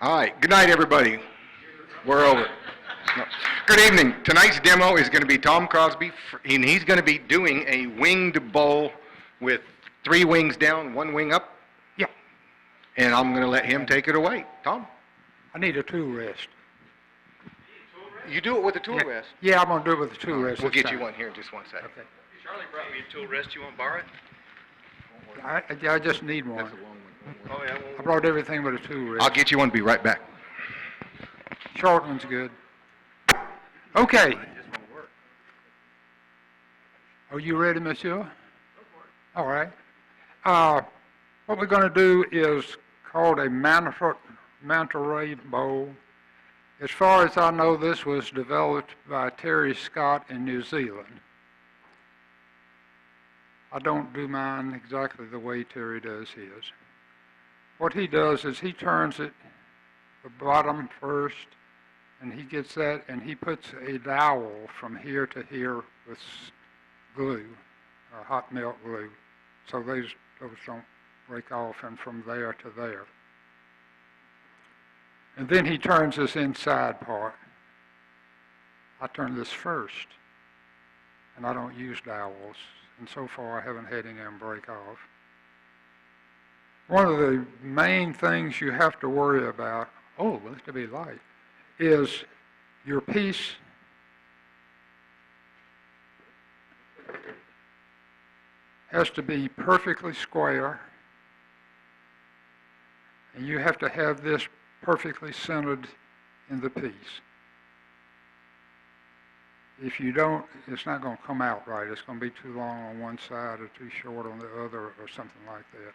All right. Good night, everybody. We're over. No. Good evening. Tonight's demo is going to be Tom Crosby, and he's going to be doing a winged bowl with 3 wings down, 1 wing up. Yeah. And I'm going to let him take it away. Tom? I need a tool rest. You do it with a tool rest? Yeah, I'm going to do it with a tool rest. We'll get you one here in just 1 second. Okay. Charlie brought me a tool rest. You want to borrow it? I just need one. That's a long one. Oh, yeah. I brought everything but a tool rest. I'll get you one. Be right back. Short one's good. Okay. It just won't work. Are you ready, monsieur? All right. What we're going to do is called a manta ray bowl. As far as I know, this was developed by Terry Scott in New Zealand. I don't do mine exactly the way Terry does his. What he does is he turns it the bottom first, and he gets that, and he puts a dowel from here to here with glue, hot melt glue, so those don't break off, and from there to there. And then he turns this inside part. I turn this first, and I don't use dowels, and so far I haven't had any of them break off. One of the main things you have to worry about, to be light, is your piece has to be perfectly square, and you have to have this perfectly centered in the piece. If you don't, it's not going to come out right. It's going to be too long on one side or too short on the other or something like that.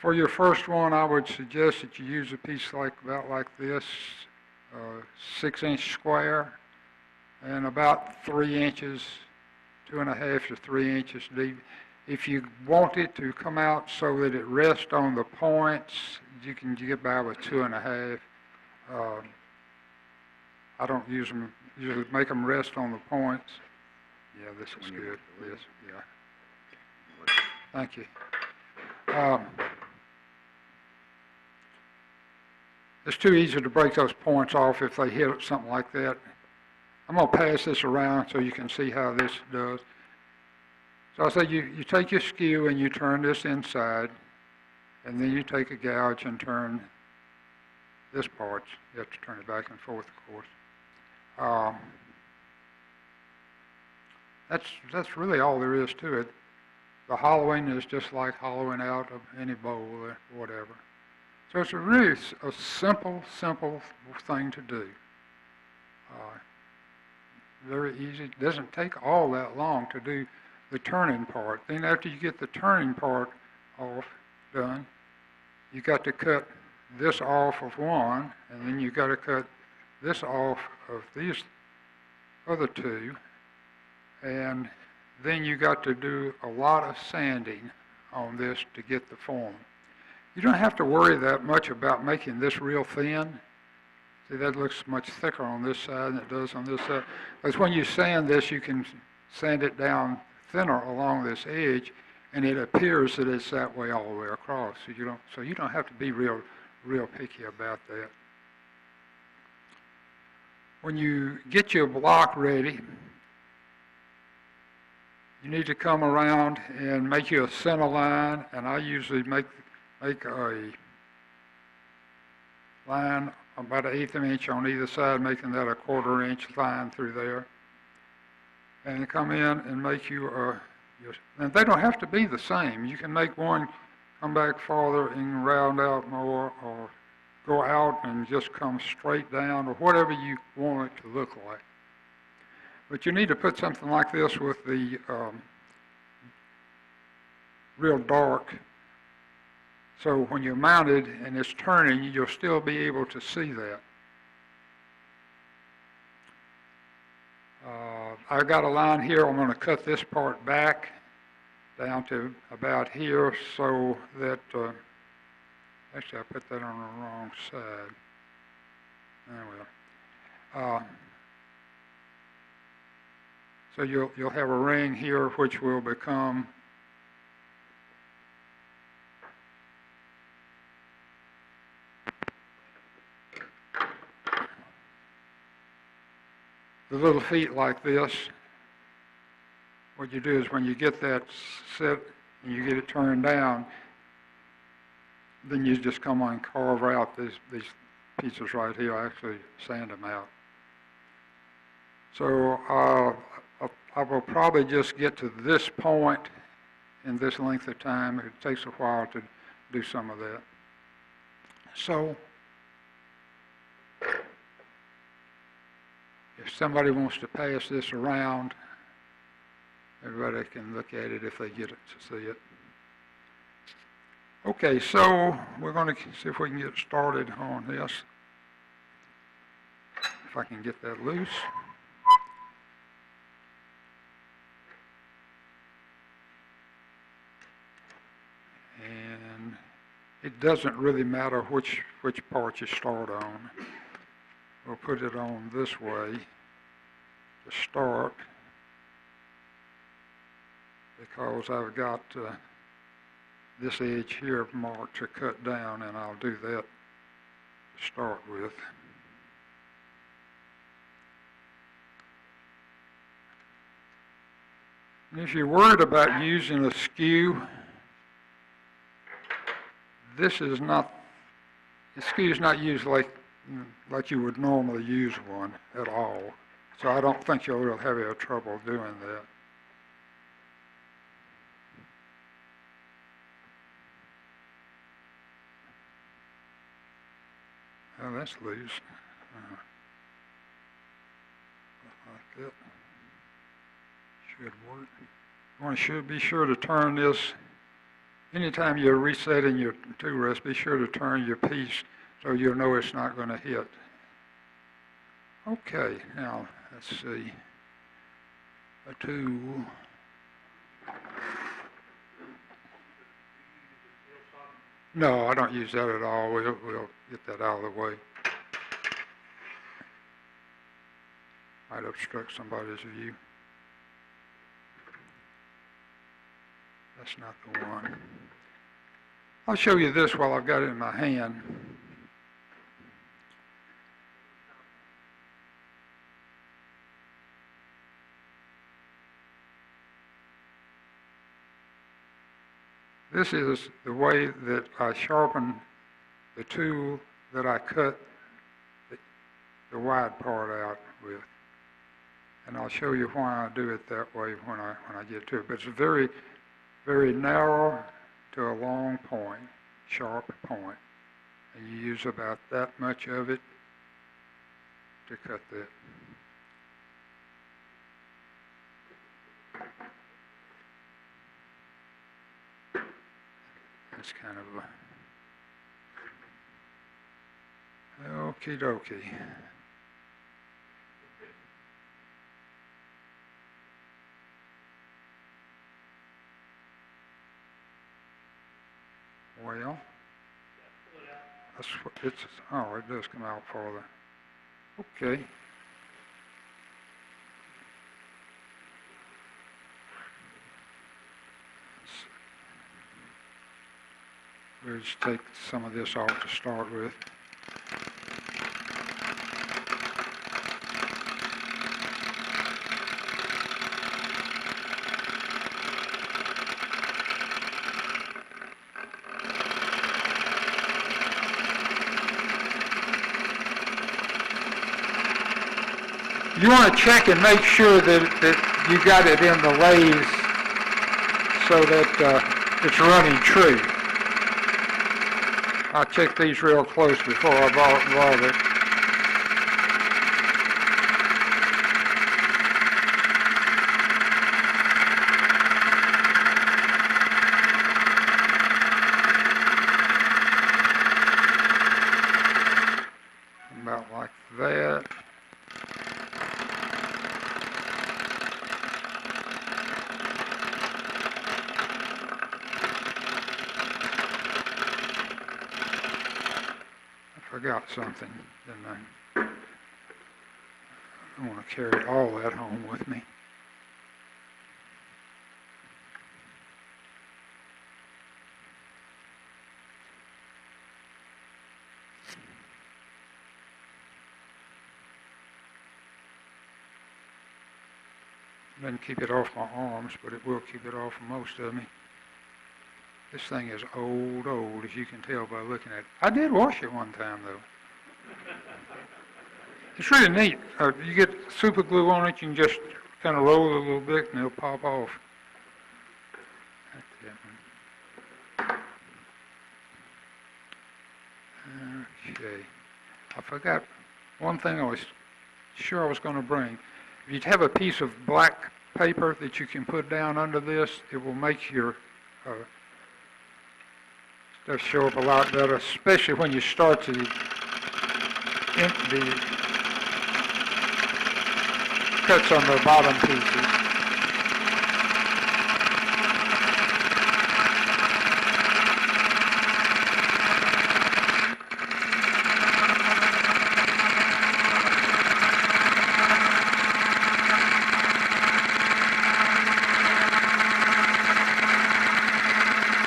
For your first one, I would suggest that you use a piece about like this, 6-inch square, and about 3 inches, 2.5 to 3 inches deep. If you want it to come out so that it rests on the points, you can get by with 2.5. I don't use them, usually make them rest on the points. Yeah, this is good. This, yeah. Thank you. It's too easy to break those points off if they hit something like that. I'm going to pass this around so you can see how this does. So I say you take your skew and you turn this inside, and then you take a gouge and turn this part. You have to turn it back and forth, of course. That's really all there is to it. The hollowing is just like hollowing out of any bowl or whatever. So it's really a simple thing to do. Very easy. It doesn't take all that long to do the turning part. Then after you get the turning part off, done, you got to cut this off of one, and then you got to cut this off of these other 2, and then you got to do a lot of sanding on this to get the form. You don't have to worry that much about making this real thin. See, that looks much thicker on this side than it does on this side. Because when you sand this, you can sand it down thinner along this edge, and it appears that it's that way all the way across. So you don't have to be real picky about that. When you get your block ready, you need to come around and make you a center line, and I usually make a line about 1/8 inch on either side, making that a 1/4 inch line through there. And come in and make and they don't have to be the same. You can make one come back farther and round out more, or go out and just come straight down, or whatever you want it to look like. But you need to put something like this with the real dark, so when you're mounted and it's turning, you'll still be able to see that. I've got a line here. I'm going to cut this part back down to about here, so that, actually I put that on the wrong side. Anyway, so you'll have a ring here which will become the little feet like this, what you do is when you get that set and you get it turned down, then you just come on and carve out these pieces right here. I actually sand them out. So I will probably just get to this point in this length of time. It takes a while to do some of that. So if somebody wants to pass this around, everybody can look at it if they get it to see it. Okay, so we're going to see if we can get started on this. If I can get that loose. And it doesn't really matter which part you start on. We'll put it on this way to start, because I've got this edge here marked to cut down, and I'll do that to start with. And if you're worried about using a skew, the skew is not used like you would normally use one at all. So I don't think you'll have any trouble doing that. Oh, that's loose. Like that. Should work. You want to be sure to turn this. Anytime you're resetting your tool rest, be sure to turn your piece so you'll know it's not going to hit. Okay, now let's see. A tool. No, I don't use that at all. We'll get that out of the way. Might obstruct somebody's view. That's not the one. I'll show you this while I've got it in my hand. This is the way that I sharpen the tool that I cut the wide part out with. And I'll show you why I do it that way when I get to it. But it's very, very narrow to a long point, sharp point. And you use about that much of it to cut that. That's kind of a okie dokie. Well, that's what it does come out farther. Okay. We'll just take some of this off to start with. You want to check and make sure that you got it in the lathe so that it's running true. I checked these real close before I bought it. About like that. Forgot something, didn't I? I don't want to carry all that home with me. Doesn't keep it off my arms, but it will keep it off of most of me. This thing is old, as you can tell by looking at it. I did wash it one time, though. It's really neat. You get super glue on it, you can just kind of roll it a little bit, and it'll pop off. That's it. Okay. I forgot one thing I was sure I was going to bring. If you have a piece of black paper that you can put down under this, it will make your stuff show up a lot better, especially when you start to the cuts on the bottom pieces.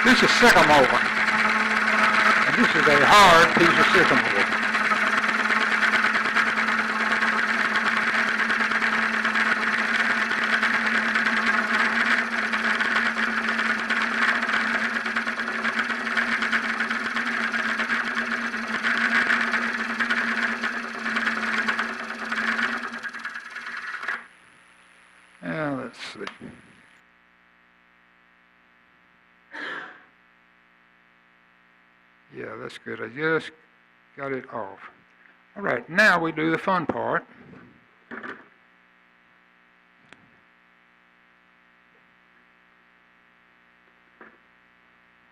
This is sycamore, and this is a hard piece of sycamore. Now, let's see. Yeah, that's good. I just got it off. All right, now we do the fun part.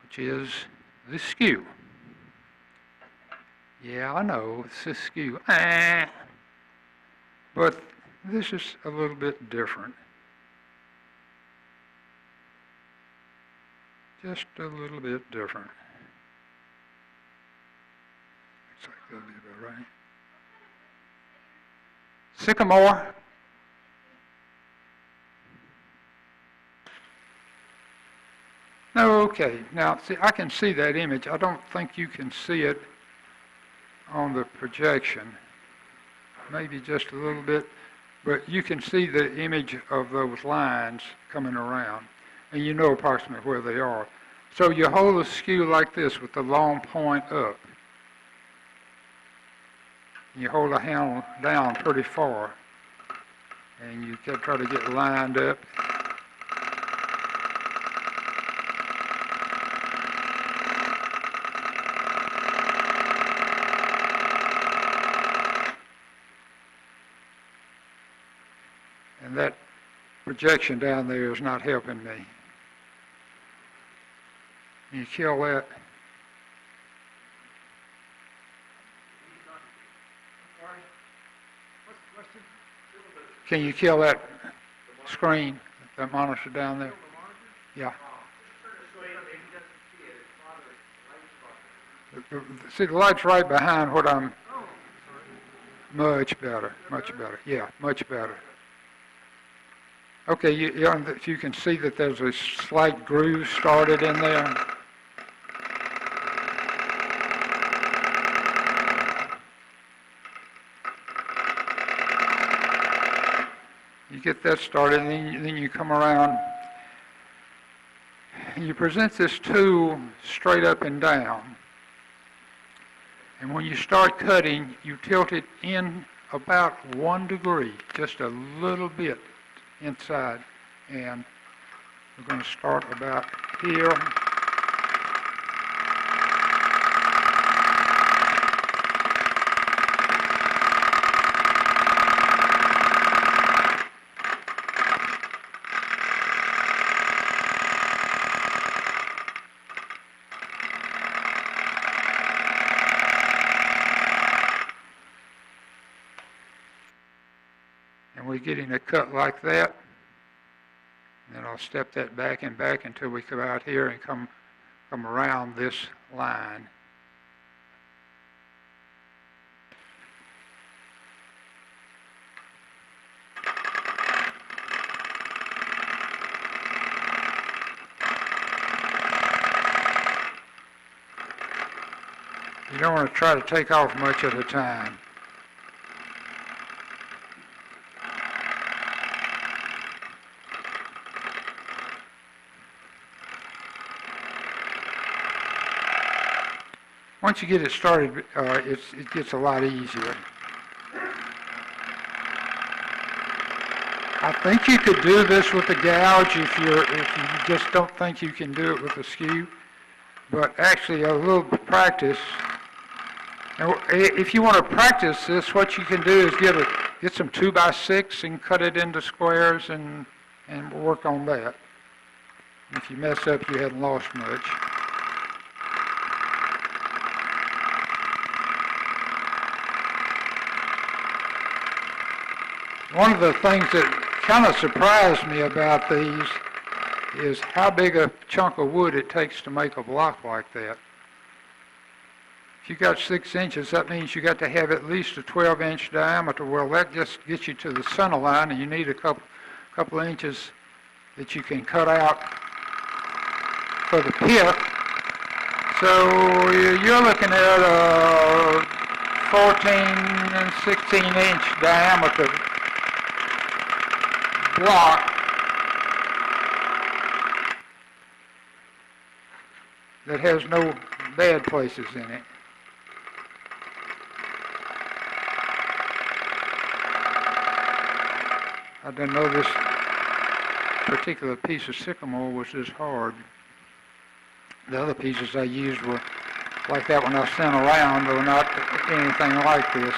Which is the skew. Yeah, I know, it's a skew. But this is a little bit different. Just a little bit different. Looks like that'll be about right. Sycamore. No, okay. Now, see, I can see that image. I don't think you can see it on the projection. Maybe just a little bit, but you can see the image of those lines coming around, and you know approximately where they are. So you hold the skew like this with the long point up. You hold the handle down pretty far, and you can try to get lined up. And that projection down there is not helping me. Can you kill that? Can you kill that screen, that monitor down there? Yeah. See, the light's right behind what I'm... Much better, much better. Yeah, much better. Okay, if you can see that there's a slight groove started in there. You get that started, and then you come around, and you present this tool straight up and down. And when you start cutting, you tilt it in about 1 degree, just a little bit inside. And we're going to start about here. And we're getting a cut like that. And then I'll step that back and back until we come out here and come around this line. You don't want to try to take off much at a time. once you get it started, it gets a lot easier. I think you could do this with the gouge if you just don't think you can do it with the skew. But actually, a little practice. Now, if you want to practice this, what you can do is get some 2x6 and cut it into squares and work on that. If you mess up, you hadn't lost much. One of the things that kind of surprised me about these is how big a chunk of wood it takes to make a block like that. If you got 6 inches, that means you got to have at least a 12-inch diameter. Well, that just gets you to the center line, and you need a couple of inches that you can cut out for the pith. So you're looking at a 14 and 16-inch diameter block that has no bad places in it. I didn't know this particular piece of sycamore was this hard. The other pieces I used were like that one I sent around, they were not anything like this.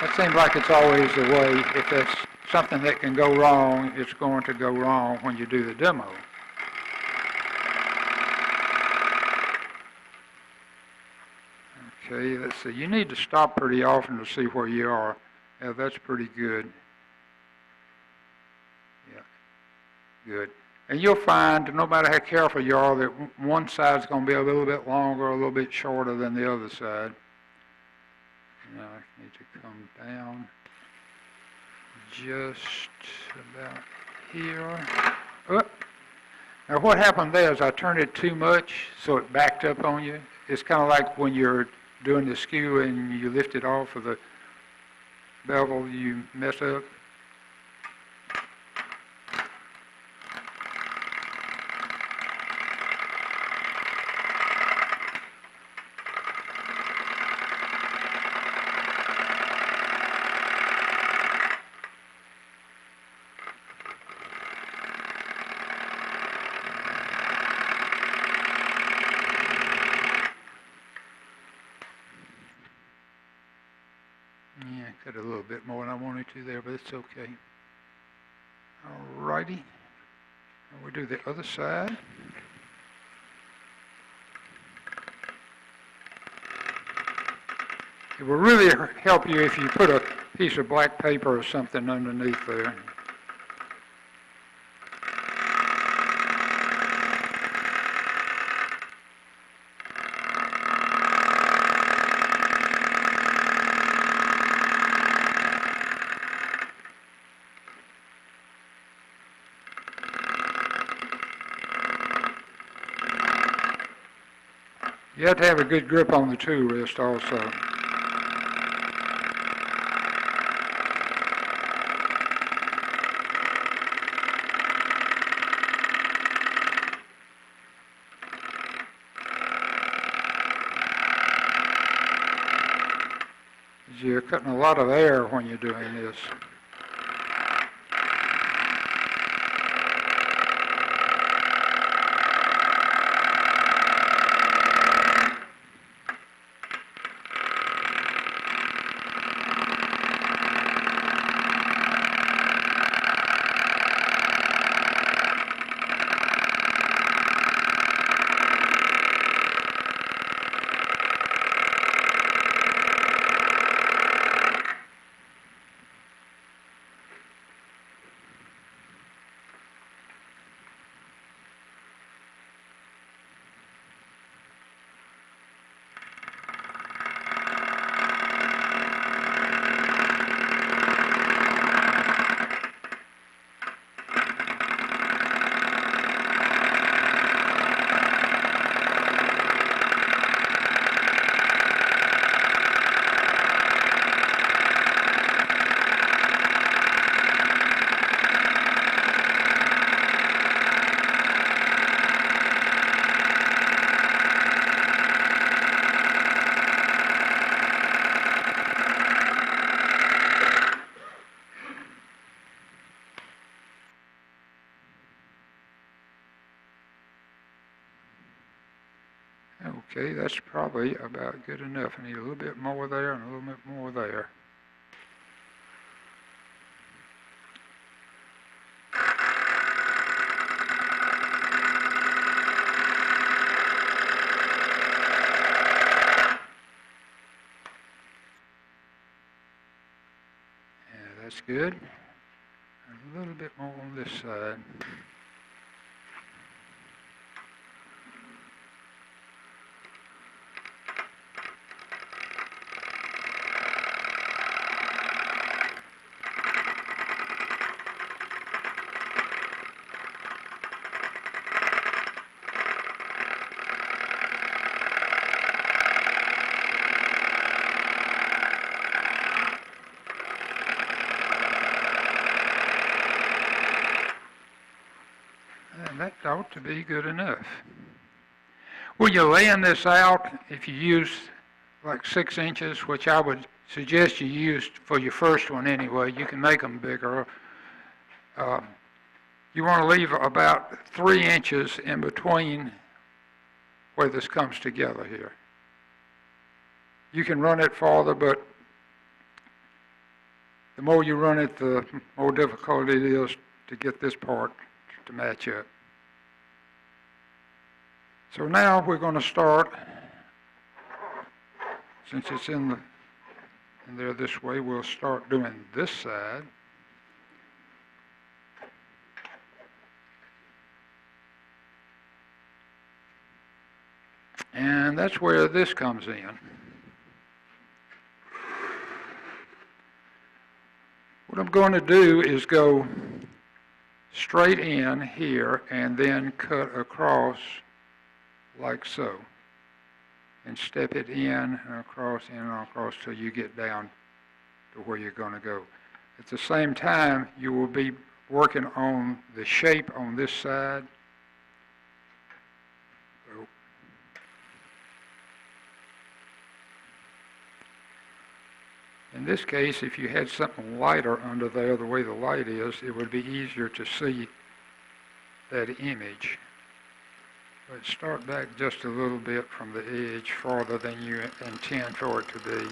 That seems like it's always the way. If that's something that can go wrong, it's going to go wrong when you do the demo. Okay, let's see. You need to stop pretty often to see where you are. Yeah, that's pretty good. Yeah, good. And you'll find, no matter how careful you are, that one side's going to be a little bit longer or a little bit shorter than the other side. Now I need to come down just about here. Oh. Now what happened there is I turned it too much, so it backed up on you. It's kind of like when you're doing the skew and you lift it off of the bevel, you mess up. Cut a little bit more than I wanted to there, but it's okay. Alrighty. Now we do the other side. It will really help you if you put a piece of black paper or something underneath there. You have to have a good grip on the tool wrist also. You're cutting a lot of air when you're doing this. Okay, that's probably about good enough. I need a little bit more there and a little bit more there. Yeah, that's good. A little bit more on this side. And that ought to be good enough. When you're laying this out, if you use like 6 inches, which I would suggest you use for your first one anyway, you can make them bigger. You want to leave about 3 inches in between where this comes together here. You can run it farther, but the more you run it, the more difficult it is to get this part to match up. So now we're going to start, since it's in there this way, we'll start doing this side. And that's where this comes in. What I'm going to do is go straight in here and then cut across like so, and step it in and across till you get down to where you're going to go. At the same time, you will be working on the shape on this side. So, in this case, if you had something lighter under there, the way the light is, it would be easier to see that image. But start back just a little bit from the edge farther than you intend for it to be.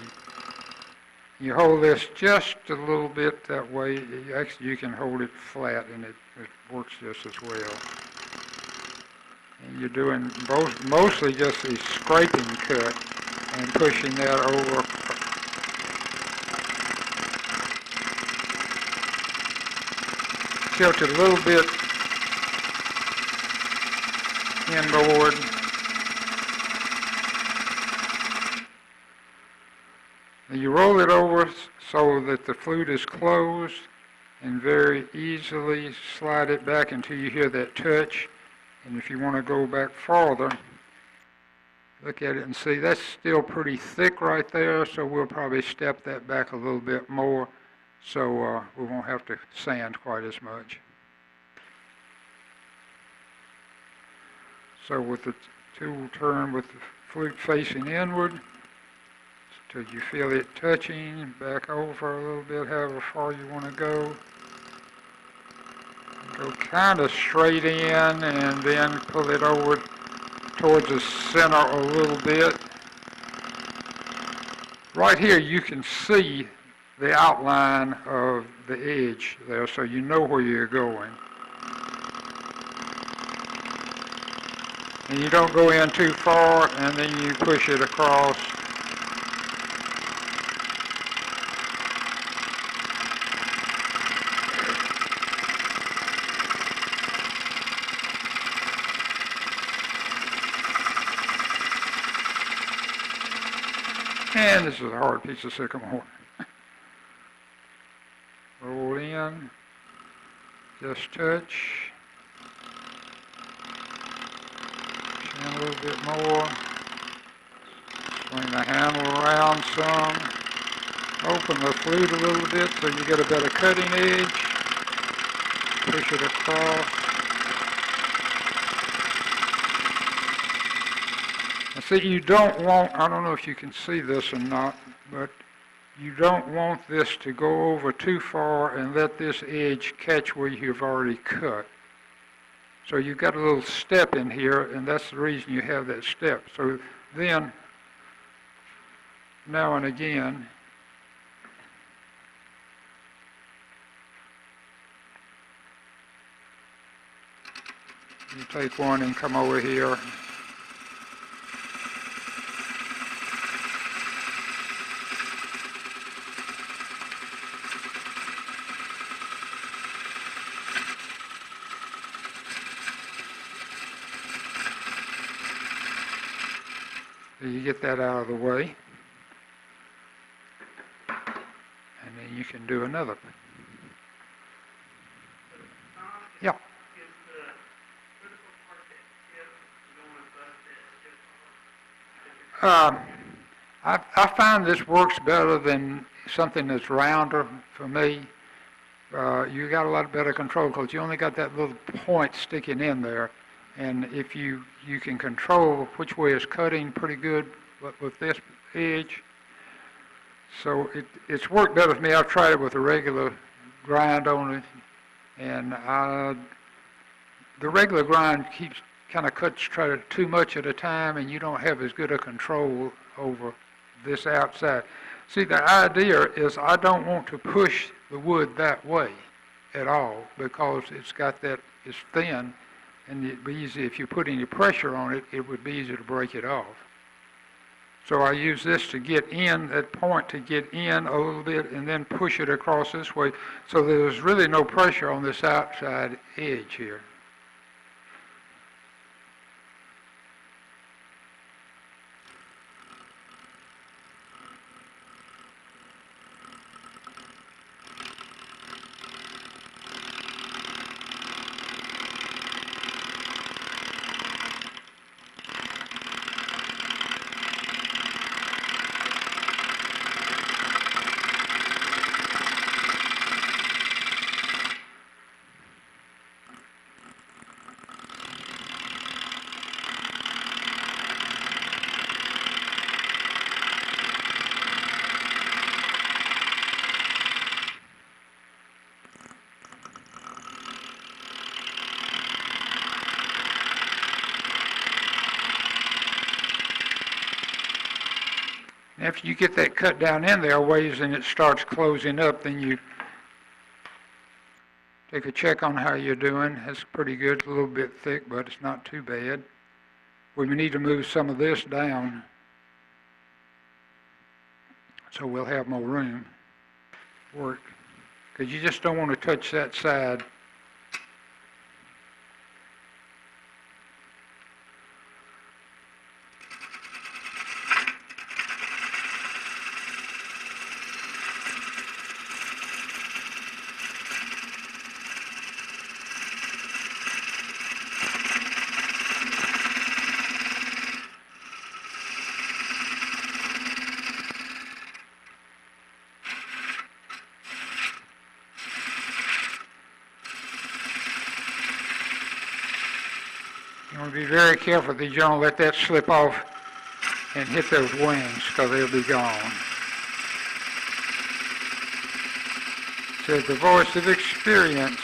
You hold this just a little bit that way. Actually, you can hold it flat and it works just as well. And you're doing mostly just a scraping cut and pushing that over. Tilt it a little bit inboard. And you roll it over so that the flute is closed and very easily slide it back until you hear that touch. And if you want to go back farther, look at it and see that's still pretty thick right there, so we'll probably step that back a little bit more so we won't have to sand quite as much. So with the tool turn with the flute facing inward till you feel it touching, back over a little bit, however far you want to go. Go kind of straight in and then pull it over towards the center a little bit. Right here you can see the outline of the edge there, so you know where you're going. And you don't go in too far, and then you push it across. And this is a hard piece of sycamore. Roll in, just touch. A little bit more. Swing the handle around some. Open the flute a little bit so you get a better cutting edge. Push it across. Now see, you don't want, I don't know if you can see this or not, but you don't want this to go over too far and let this edge catch where you've already cut. So you've got a little step in here, and that's the reason you have that step. So Then, now and again, you take one and come over here. You get that out of the way, and then you can do another. Yeah. I find this works better than something that's rounder for me. You got a lot better control because you only got that little point sticking in there. And if you can control which way it's cutting pretty good with this edge. So it's worked better for me. I've tried it with a regular grind on it. And the regular grind kind of cuts too much at a time, and you don't have as good a control over this outside. See, the idea is I don't want to push the wood that way at all because it's thin. And it'd be easy, if you put any pressure on it, it would be easy to break it off. So I use this to get in, that point to get in a little bit and then push it across this way. So there's really no pressure on this outside edge here. After you get that cut down in there a ways and it starts closing up, then you take a check on how you're doing. That's pretty good. It's a little bit thick, but it's not too bad. We need to move some of this down so we'll have more room to work. Because you just don't want to touch that side. You want to be very careful that you don't let that slip off and hit those wings because they'll be gone. Says the voice of experience.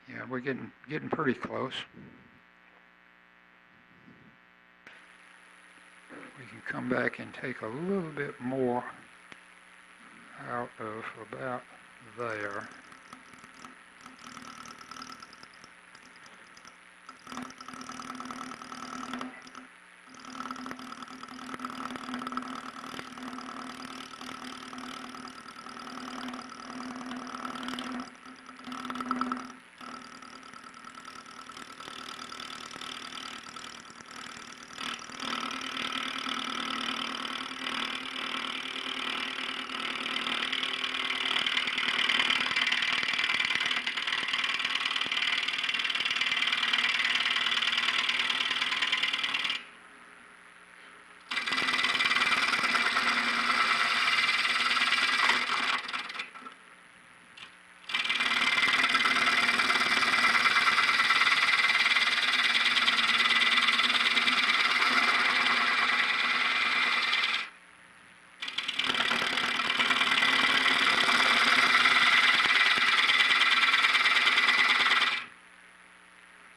Yeah, we're getting pretty close. We can come back and take a little bit more out of about there.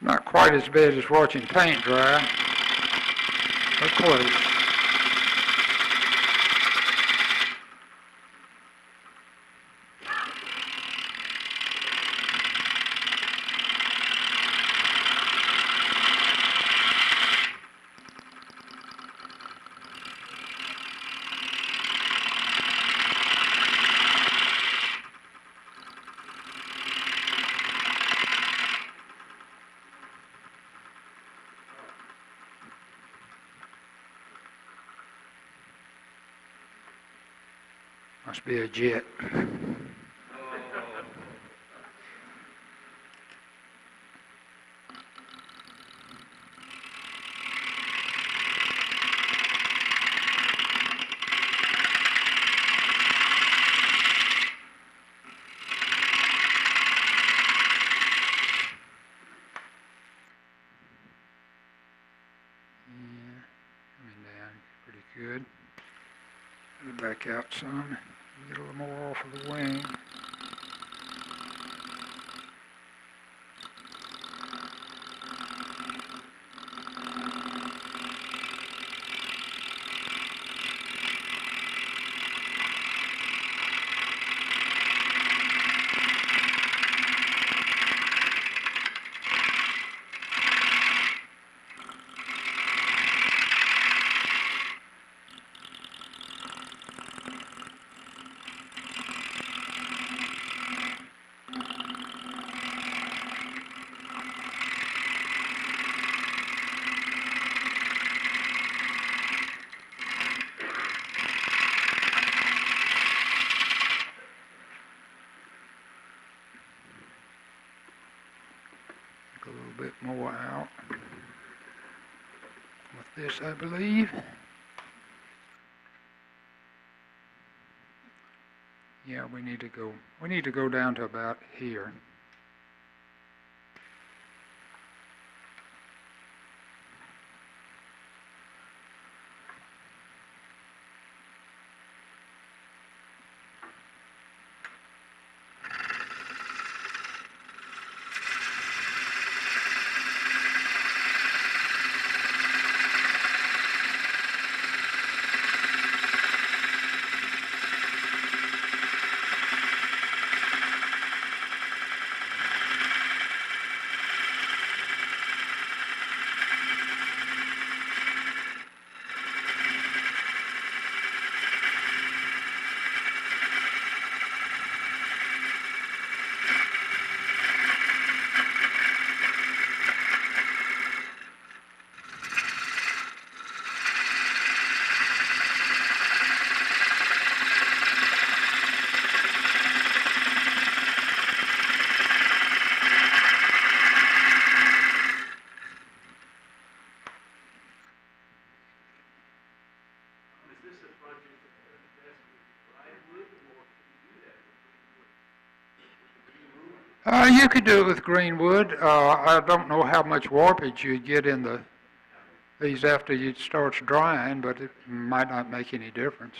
Not quite as bad as watching paint dry, but close. Must be a jet. Coming down pretty good. Back out some. Get a little more off of the wing. A little bit more out with this, I believe. Yeah, we need to go down to about here. You could do it with green wood. I don't know how much warpage you'd get in these after it starts drying, but it might not make any difference.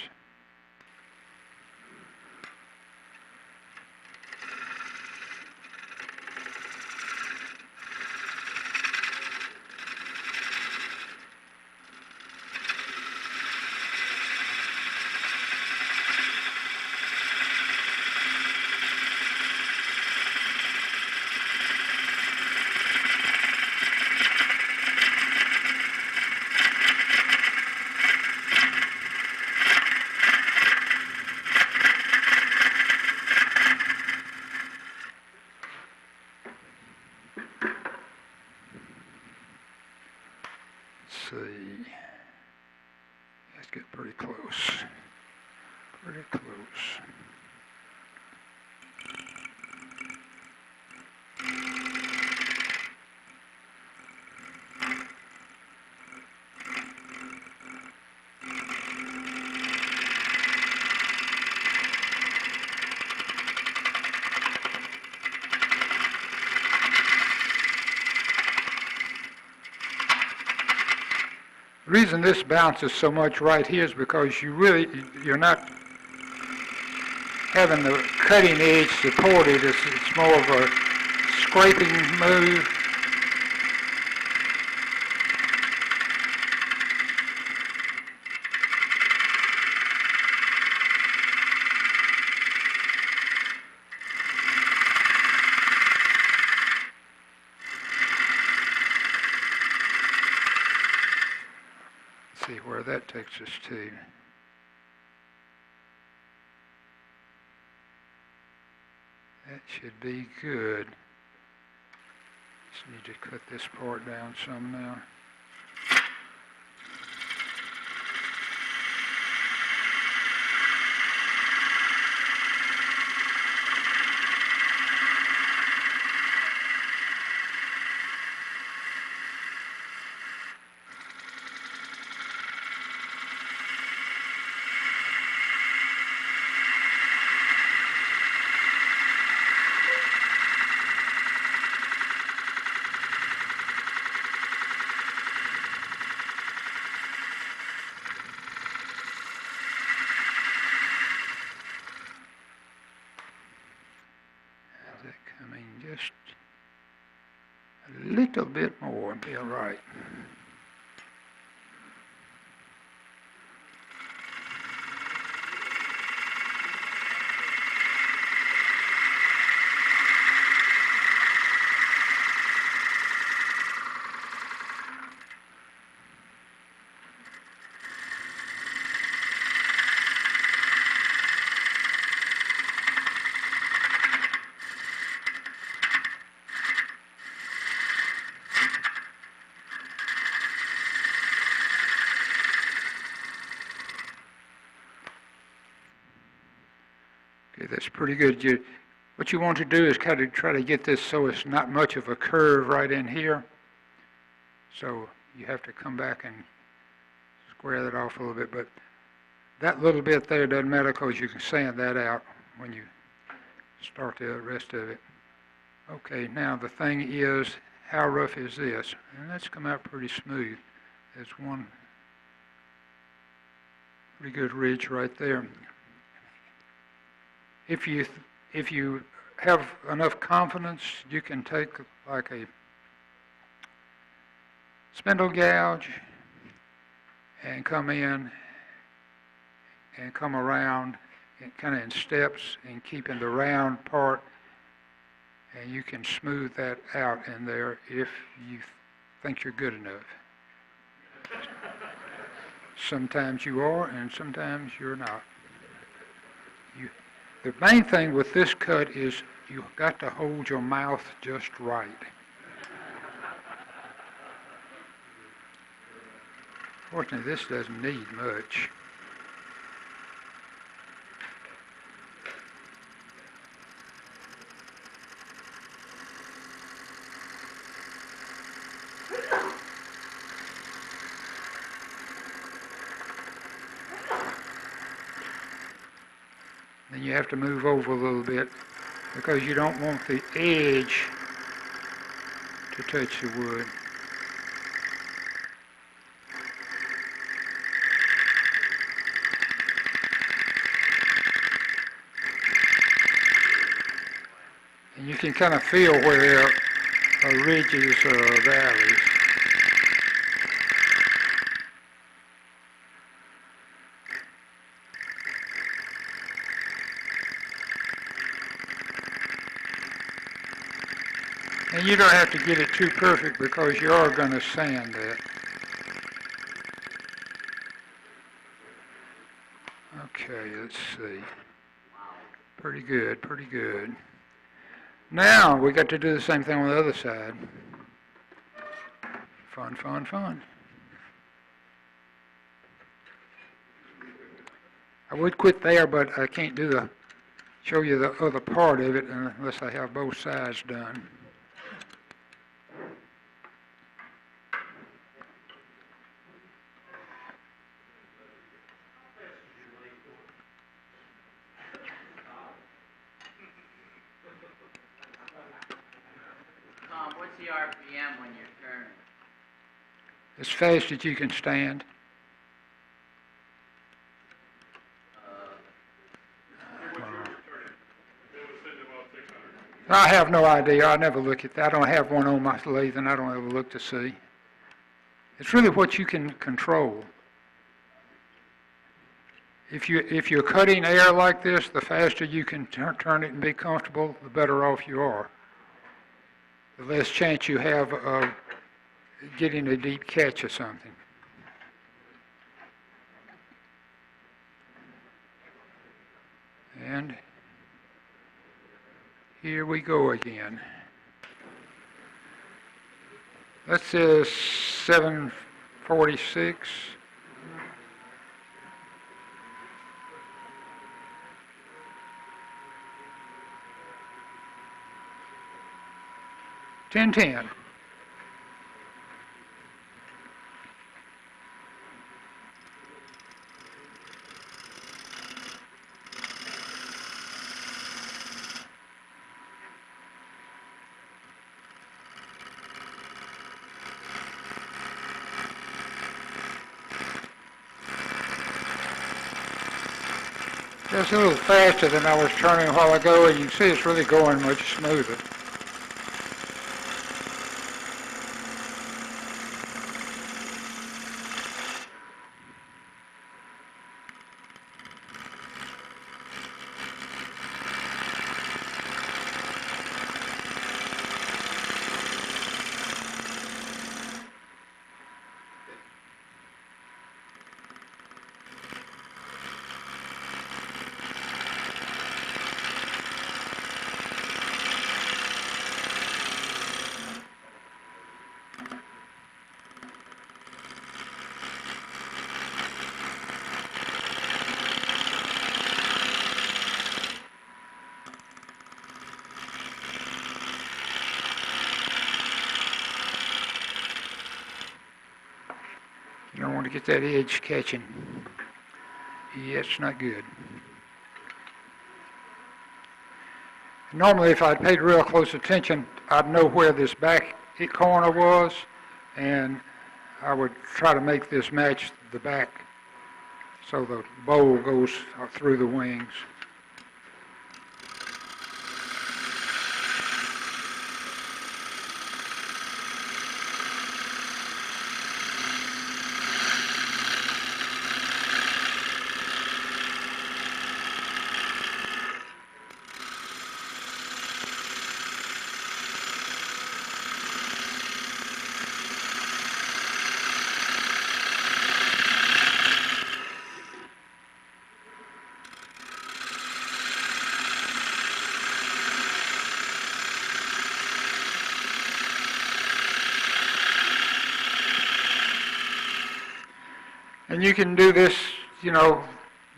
See, let's get pretty close, pretty close. The reason this bounces so much right here is because you're not having the cutting edge supported. It's more of a scraping move. see where that takes us to. That should be good. Just need to cut this part down some now. Just a little bit more and be all right. Okay, that's pretty good. What you want to do is kind of try to get this so it's not much of a curve right in here. So you have to come back and square that off a little bit. But that little bit there doesn't matter because you can sand that out when you start the rest of it. Okay, now the thing is, how rough is this? And that's come out pretty smooth. There's one pretty good ridge right there. If you have enough confidence, you can take like a spindle gouge and come in and come around kind of in steps and keeping the round part, and you can smooth that out in there if you think you're good enough. Sometimes you are and sometimes you're not. The main thing with this cut is you've got to hold your mouth just right. Fortunately, this doesn't need much. Then you have to move over a little bit because you don't want the edge to touch the wood. And you can kind of feel where there are ridges or valleys. And you don't have to get it too perfect because you are going to sand that. Okay, let's see. Pretty good, pretty good. Now we got to do the same thing on the other side. Fun, fun, fun. I would quit there, but I can't show you the other part of it unless I have both sides done. What's the RPM when you're turning? As fast as you can stand. I have no idea. I never look at that. I don't have one on my lathe, and I don't ever look to see. It's really what you can control. If you're cutting air like this, the faster you can turn it and be comfortable, the better off you are. The less chance you have of getting a deep catch or something. And here we go again. That says 746. $10.10. Just a little faster than I was turning a while ago, and you can see it's really going much smoother. You don't want to get that edge catching. Yeah, it's not good. Normally, if I'd paid real close attention, I'd know where this back corner was, and I would try to make this match the back so the bowl goes through the wings. And you can do this, you know,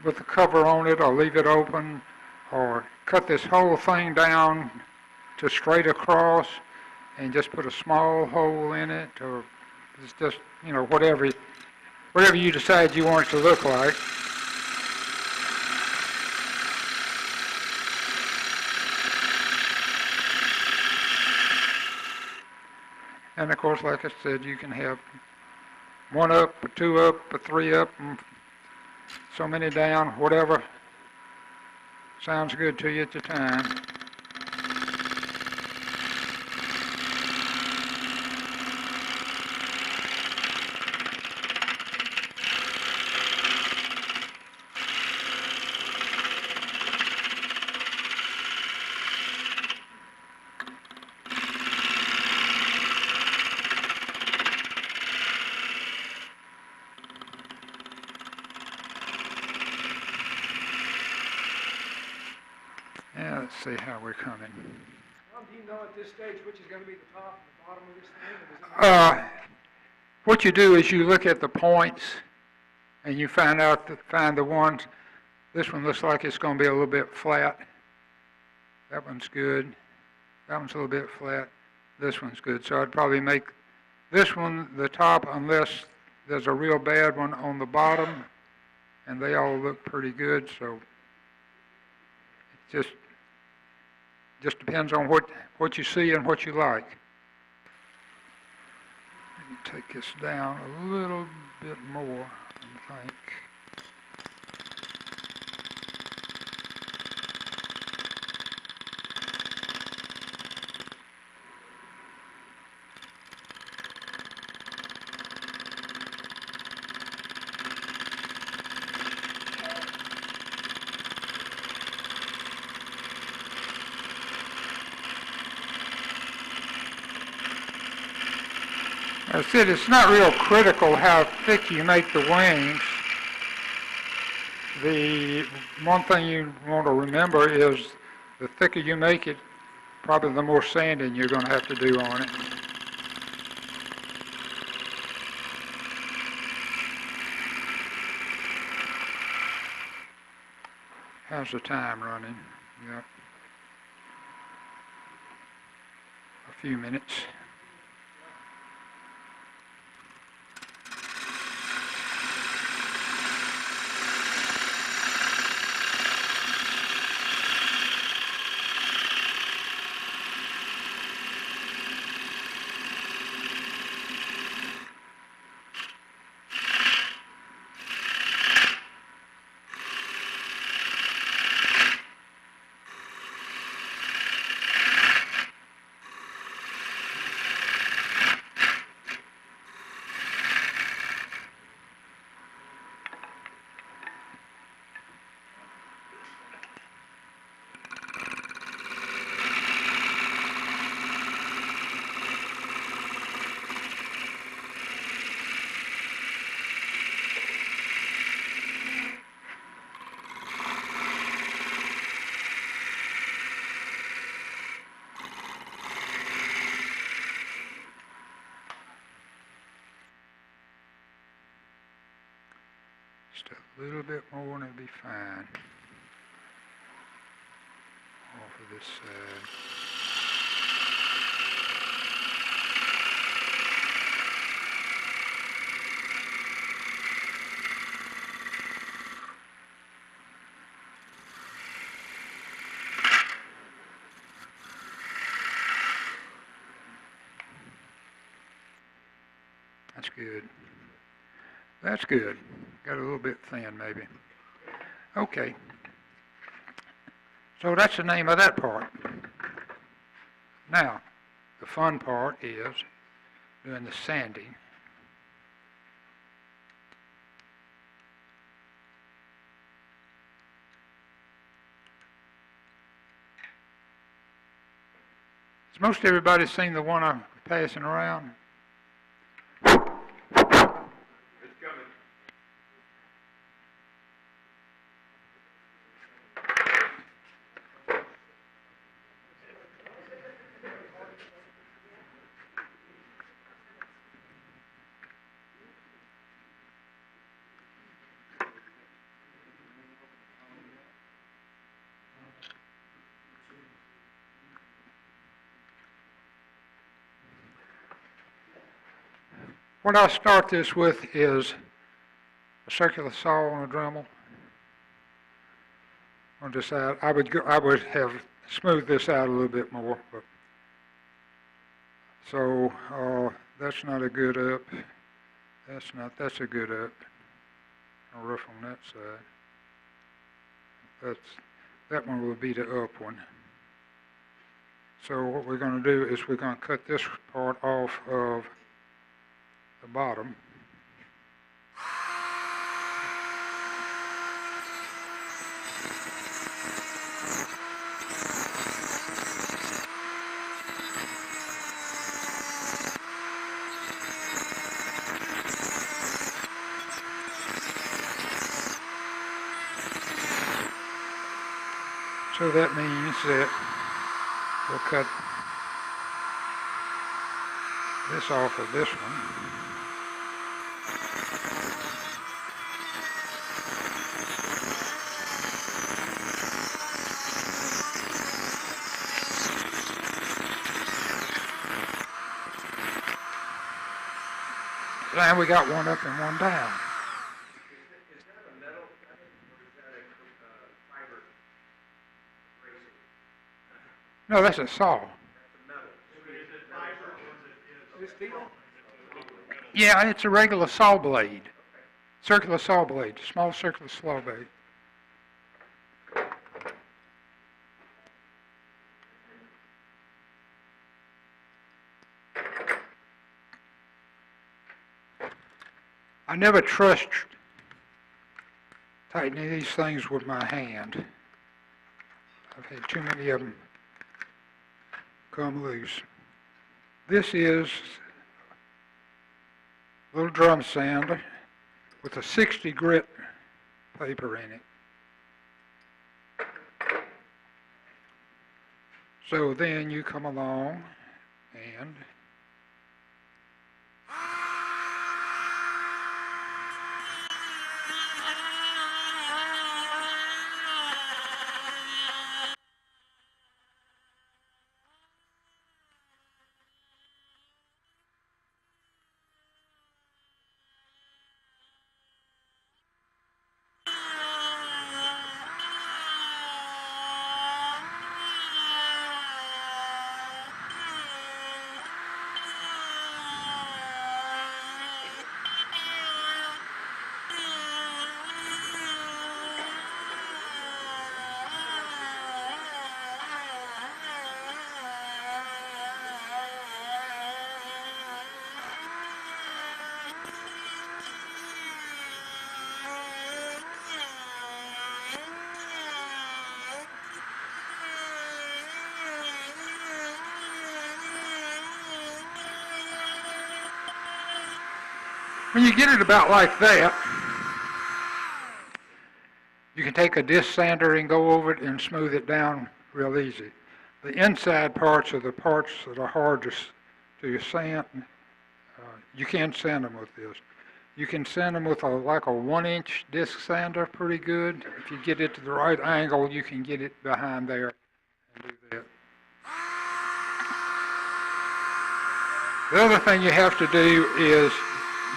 with the cover on it, or leave it open, or cut this whole thing down to straight across and just put a small hole in it, or it's just, you know, whatever you decide you want it to look like. And of course, like I said, you can have one up, a two up, a three up, and so many down, whatever sounds good to you at the time. Yeah, let's see how we're coming. Tom, do you know at this stage which is going to be the top and the bottom of this thing? Or is it What you do is you look at the points and you find the ones. This one looks like it's going to be a little bit flat. That one's good. That one's a little bit flat. This one's good. So I'd probably make this one the top unless there's a real bad one on the bottom, and they all look pretty good. So it just depends on what you see and what you like. Let me take this down a little bit more, I think. I said it's not real critical how thick you make the wings. The one thing you want to remember is the thicker you make it, probably the more sanding you're going to have to do on it. How's the time running? Yep. A few minutes. Just a little bit more and it'll be fine. Off of this side. That's good. That's good. Got a little bit thin, maybe. Okay. So that's the name of that part. Now, the fun part is doing the sanding. Has most everybody seen the one I'm passing around? What I start this with is a circular saw on a Dremel. On this side, I would have smoothed this out a little bit more, but so that's not a good up. That's a good up. A rough on that side. That one will be the up one. So what we're going to do is we're going to cut this part off of the bottom. So that means that we'll cut this off of this one. And we got one up and one down. Is that a metal, or is that a fiber bracing? No, that's a saw. That's a metal. Is it fiber or is it Is it steel? Yeah, it's a regular saw blade. Circular saw blade, small circular saw blade. I never trust tightening these things with my hand. I've had too many of them come loose. This is a little drum sander with a 60 grit paper in it. So then you come along and when you get it about like that, you can take a disc sander and go over it and smooth it down real easy. The inside parts are the parts that are hard to sand. You can sand them with this. You can sand them with like a 1-inch disc sander pretty good. If you get it to the right angle, you can get it behind there and do that. The other thing you have to do is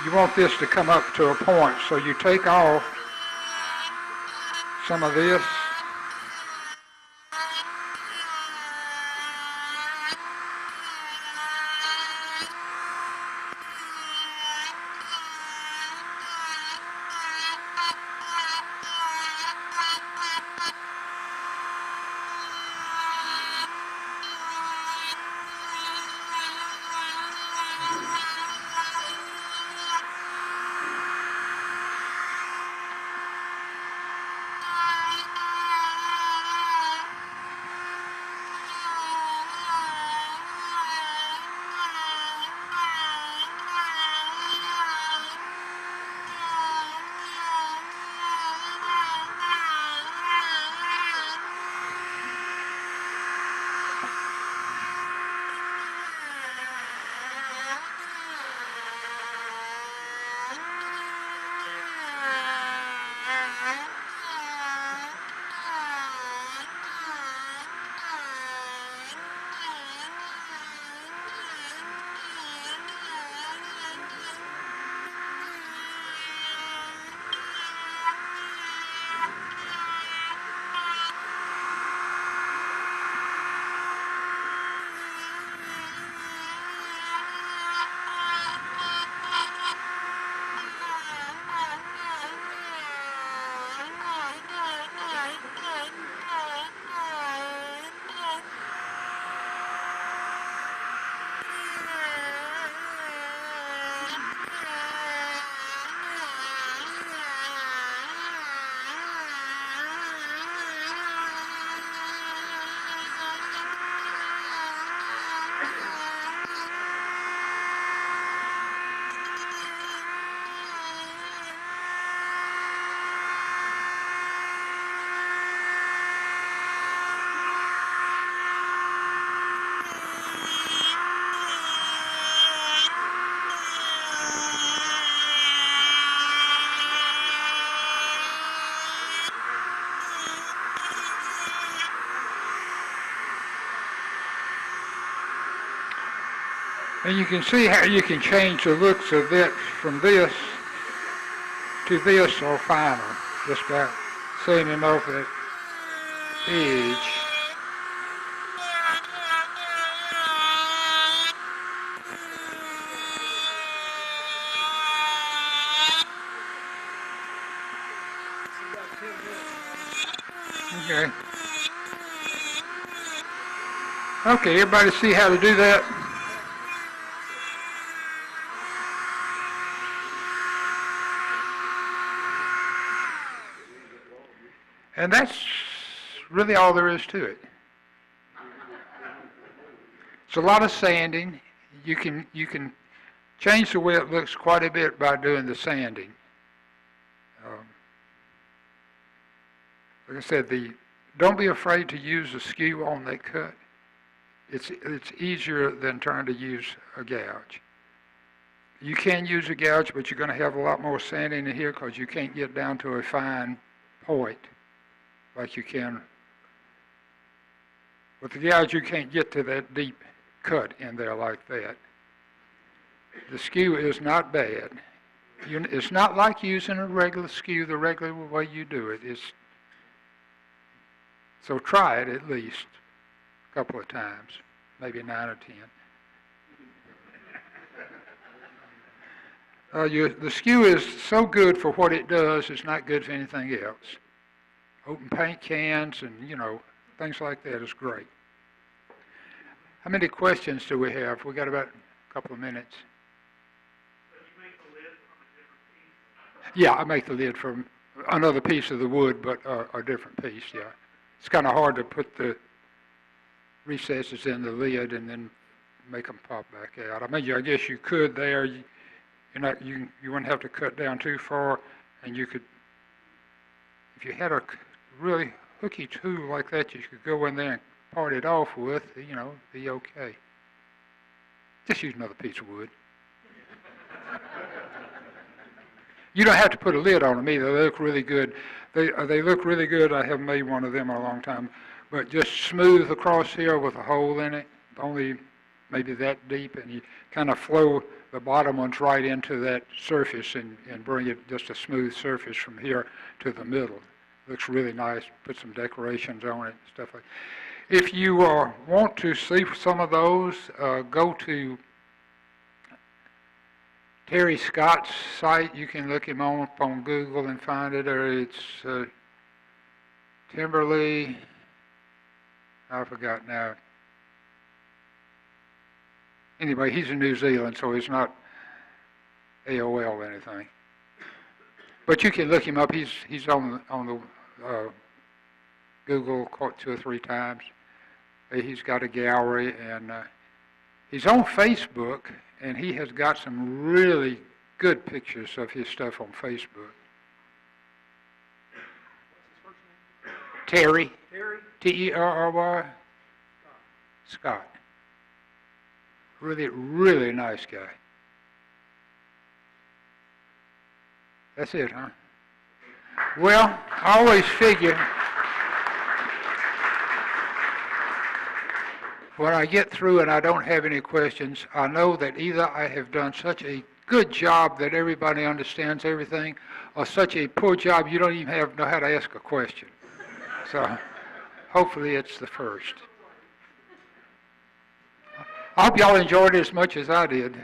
you want this to come up to a point, so you take off some of this. And you can see how you can change the looks of it from this to this or finer, just by sanding off that edge. Okay. Okay, everybody see how to do that? And that's really all there is to it. It's a lot of sanding. You can change the way it looks quite a bit by doing the sanding. Like I said, don't be afraid to use the skew on that cut. it's easier than trying to use a gouge. You can use a gouge, but you're going to have a lot more sanding in here because you can't get down to a fine point like you can. With the gouge, you can't get to that deep cut in there like that. The skew is not bad. It's not like using a regular skew the regular way you do it. So try it at least a couple of times, maybe 9 or 10. The skew is so good for what it does, it's not good for anything else. Open paint cans and, things like that is great. How many questions do we have? We got about a couple of minutes. Yeah, I make the lid from another piece of the wood, but a different piece, yeah. It's kind of hard to put the recesses in the lid and then make them pop back out. I mean, I guess you could there. You wouldn't have to cut down too far, and you could, if you had a really hooky tool like that, you could go in there and part it off with, be okay. Just use another piece of wood. You don't have to put a lid on them either. They look really good. They look really good. I haven't made one of them in a long time. But just smooth across here with a hole in it, only maybe that deep, and you kind of flow the bottom ones right into that surface and bring it just a smooth surface from here to the middle. Looks really nice. Put some decorations on it, stuff like that. If you want to see some of those, go to Terry Scott's site. You can look him up on Google and find it, or it's Timberley, I forgot now. Anyway, he's in New Zealand, so he's not AOL or anything. But you can look him up. He's on the Google 2 or 3 times. He's got a gallery, and he's on Facebook, and he has got some really good pictures of his stuff on Facebook. What's his first name? Terry, Terry? Terry Scott. Really, really nice guy. That's it, huh? Well, I always figure when I get through and I don't have any questions, I know that either I have done such a good job that everybody understands everything, or such a poor job you don't even know how to ask a question. So hopefully it's the first. I hope y'all enjoyed it as much as I did.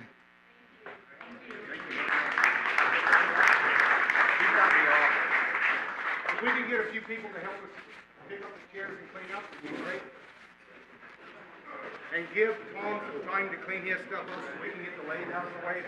If we can get a few people to help us pick up the chairs and clean up, it'd be great. And give Tom some time to clean his stuff up so we can get the laid out of the way.